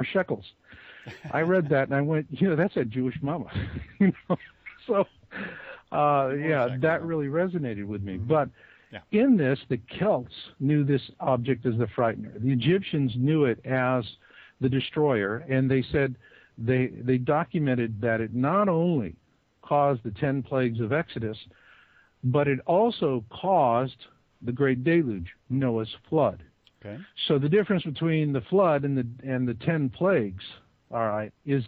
shekels. I read that and I went, that's a Jewish mama. So, that really resonated with me. But in this, the Celts knew this object as the Frightener. The Egyptians knew it as the Destroyer, and they said they documented that it not only caused the 10 plagues of Exodus, but it also caused the Great Deluge, Noah's flood. Okay. So the difference between the flood and the 10 plagues, all right, is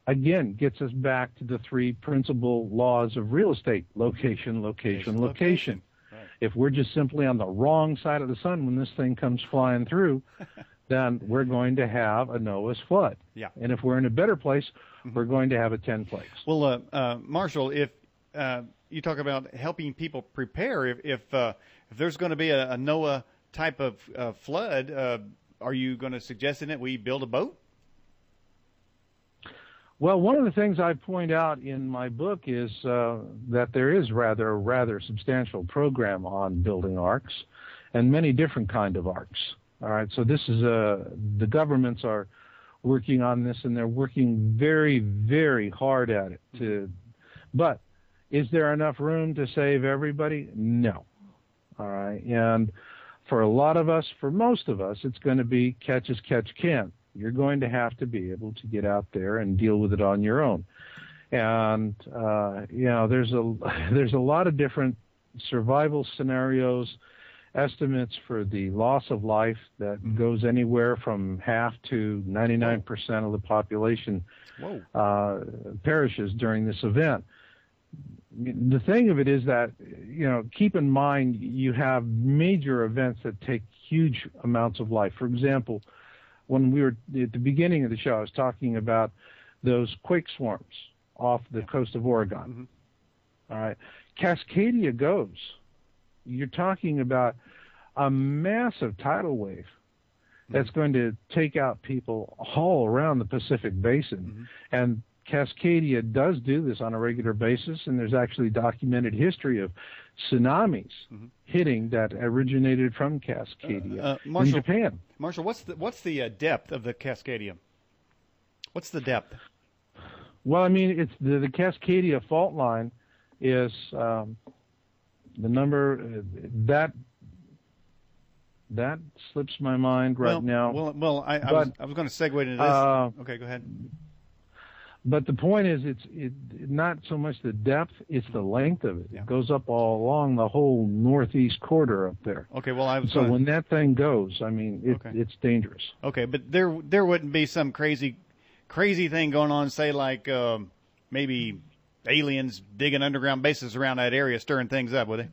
again gets us back to the three principal laws of real estate: location, location, location. Right. If we're just simply on the wrong side of the sun when this thing comes flying through, then we're going to have a Noah's flood. Yeah. And if we're in a better place, we're going to have a 10 plagues. Well, Marshall, if you talk about helping people prepare, if there's going to be a Noah type of flood, are you going to suggest that we build a boat? Well, one of the things I point out in my book is that there is a rather substantial program on building arks, and many different kind of arks. All right, so this is the governments are working on this, and they're working very, very hard at it. But is there enough room to save everybody? No. All right, and for a lot of us, for most of us, it's going to be catch as catch can. You're going to have to be able to get out there and deal with it on your own. And there's a lot of different survival scenarios, estimates for the loss of life that goes anywhere from half to 99% of the population perishes during this event. The thing of it is that, keep in mind you have major events that take huge amounts of life. For example, when we were at the beginning of the show, I was talking about those quake swarms off the coast of Oregon. All right. Cascadia goes. You're talking about a massive tidal wave that's going to take out people all around the Pacific Basin. And Cascadia does do this on a regular basis, and there's actually documented history of tsunamis hitting that originated from Cascadia in Japan. Marshall, what's the depth of the Cascadia? What's the depth? Well, I mean, it's the Cascadia fault line is the number that slips my mind now. Well, I was going to segue into this. Okay, go ahead. But the point is, it's not so much the depth; it's the length of it. Yeah. It goes up all along the whole northeast quarter up there. Okay, well, when that thing goes, I mean, it's dangerous. Okay, but there wouldn't be some crazy thing going on, say like maybe aliens digging underground bases around that area, stirring things up, would they?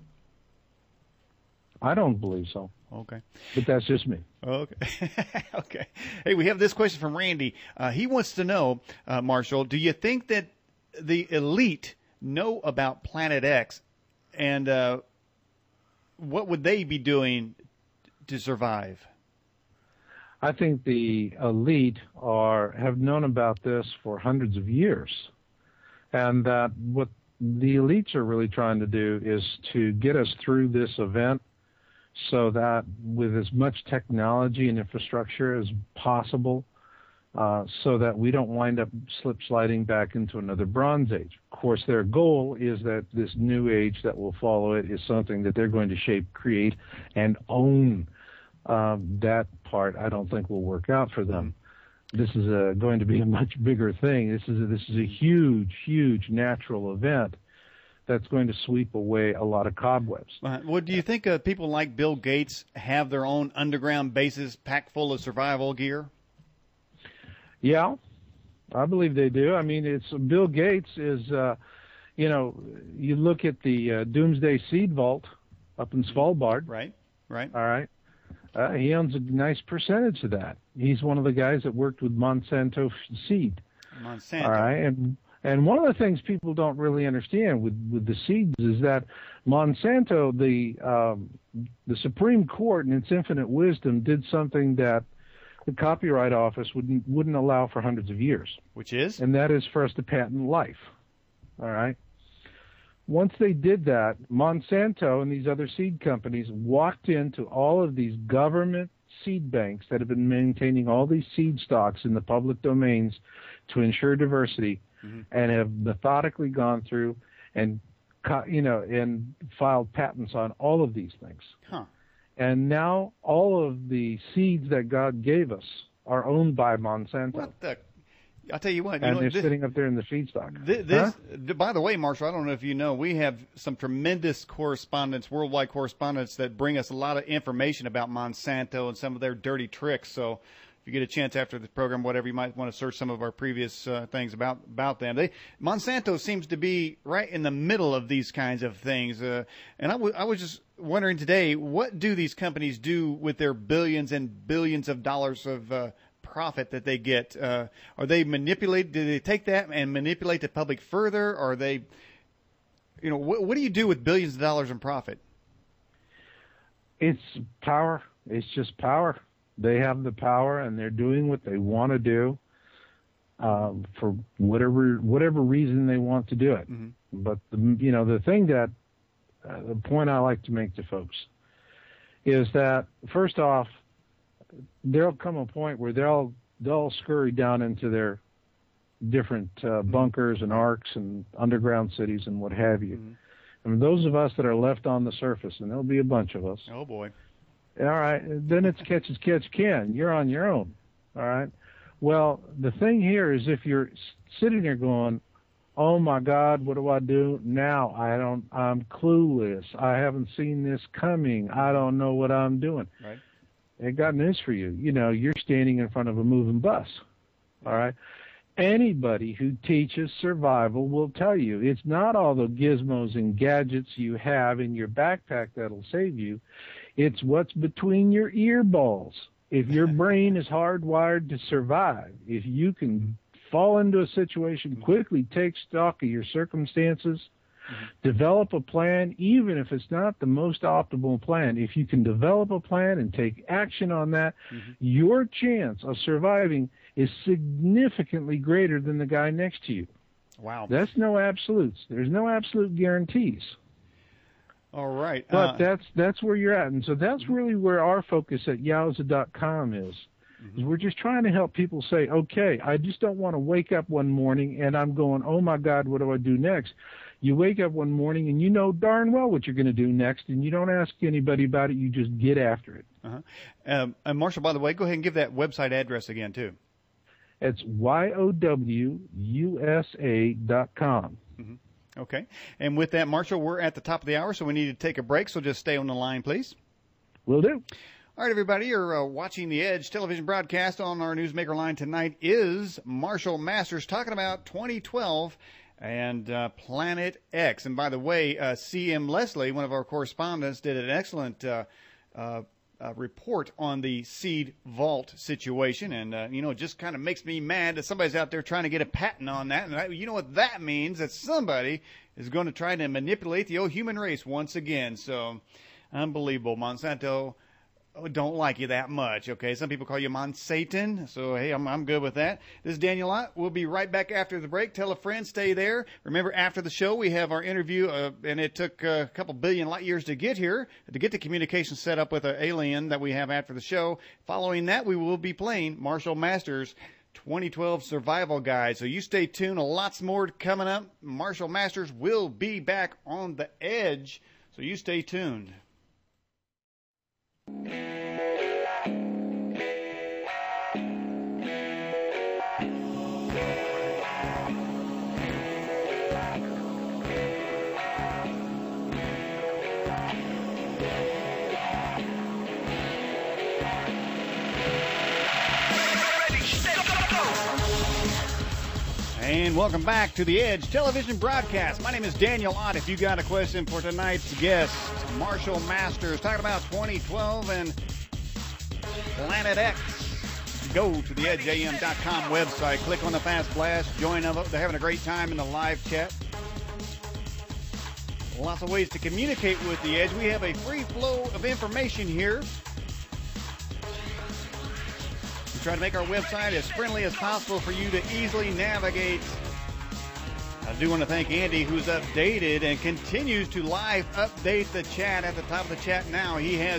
I don't believe so. Okay. But that's just me. Okay. Okay. Hey, we have this question from Randy. He wants to know, Marshall, do you think that the elite know about Planet X, and what would they be doing to survive? I think the elite have known about this for hundreds of years, and that what the elites are really trying to do is to get us through this event, so that with as much technology and infrastructure as possible, so that we don't wind up sliding back into another Bronze Age. Of course, their goal is that this new age that will follow it is something that they're going to shape, create, and own. That part I don't think will work out for them. This is going to be a much bigger thing. This is a huge, huge natural event that's going to sweep away a lot of cobwebs. Well, do you think people like Bill Gates have their own underground bases packed full of survival gear? Yeah, I believe they do. I mean, Bill Gates is, you look at the Doomsday Seed Vault up in Svalbard. Right. All right. He owns a nice percentage of that. He's one of the guys that worked with Monsanto seed. Monsanto. All right. And one of the things people don't really understand with the seeds is that Monsanto, the Supreme Court in its infinite wisdom, did something that the Copyright Office wouldn't allow for hundreds of years. Which is? And that is for us to patent life. All right? Once they did that, Monsanto and these other seed companies walked into all of these government seed banks that have been maintaining all these seed stocks in the public domains to ensure diversity, and have methodically gone through and and filed patents on all of these things. Huh. And now all of the seeds that God gave us are owned by Monsanto. What the? I'll tell you what. And they're sitting up there in the feedstock. By the way, Marshall, I don't know if you know, we have some tremendous correspondents, worldwide correspondents, that bring us a lot of information about Monsanto and some of their dirty tricks. So if you get a chance after the program, whatever, you might want to search some of our previous things about them. Monsanto seems to be right in the middle of these kinds of things. And I was just wondering today, what do these companies do with their billions and billions of dollars of profit that they get? Are they manipulate? Do they take that and manipulate the public further? Or are they, what do you do with billions of dollars in profit? It's power. It's just power. They have the power, and they're doing what they want to do for whatever reason they want to do it. But the thing that the point I like to make to folks is that, first off, there'll come a point where they'll scurry down into their different bunkers and arcs and underground cities and what have you. I mean, those of us that are left on the surface, and there'll be a bunch of us. Oh boy. All right, then it's catch as catch can. You're on your own. All right. Well, the thing here is, if you're sitting there going, "Oh my God, what do I do now? I'm clueless. I haven't seen this coming. I don't know what I'm doing." Right. I got news for you. You're standing in front of a moving bus. All right. Anybody who teaches survival will tell you it's not all the gizmos and gadgets you have in your backpack that'll save you. It's what's between your ear balls. If your brain is hardwired to survive, if you can fall into a situation, quickly take stock of your circumstances, develop a plan, even if it's not the most optimal plan. If you can develop a plan and take action on that, your chance of surviving is significantly greater than the guy next to you. Wow. That's no absolutes. There's no absolute guarantees. All right. But that's where you're at. And so that's really where our focus at Yowza.com is. We're just trying to help people say, okay, I just don't want to wake up one morning and I'm going, oh my God, what do I do next? You wake up one morning and you know darn well what you're going to do next, and you don't ask anybody about it. You just get after it. And Marshall, by the way, go ahead and give that website address again, too. It's YOWUSA.com. Okay. And with that, Marshall, we're at the top of the hour, so we need to take a break, so just stay on the line, please. Will do. All right, everybody, you're watching the Edge television broadcast. On our Newsmaker line tonight is Marshall Masters talking about 2012 and Planet X. And by the way, C.M. Leslie, one of our correspondents, did an excellent report on the seed vault situation. And, it just kind of makes me mad that somebody's out there trying to get a patent on that. And you know what that means? That somebody is going to try to manipulate the old human race once again. So, unbelievable. Monsanto don't like you that much, okay? Some people call you Monsatan, so hey, I'm good with that. This is Daniel Ott. We'll be right back after the break. Tell a friend, stay there. Remember, after the show, we have our interview, and it took a couple billion light years to get here, to get the communication set up with an alien that we have after the show. Following that, we will be playing Marshall Masters' 2012 Survival Guide. So you stay tuned. Lots more coming up. Marshall Masters will be back on the Edge, so you stay tuned. And welcome back to the Edge television broadcast. My name is Daniel Ott. If you got a question for tonight's guest, Marshall Masters, talking about 2012 and Planet X, go to the TheEdgeAM.com website, click on the Fast Blast, join them. They're having a great time in the live chat. Lots of ways to communicate with the Edge. We have a free flow of information here. We try to make our website as friendly as possible for you to easily navigate. I do want to thank Andy, who's updated and continues to live update the chat at the top of the chat now. He has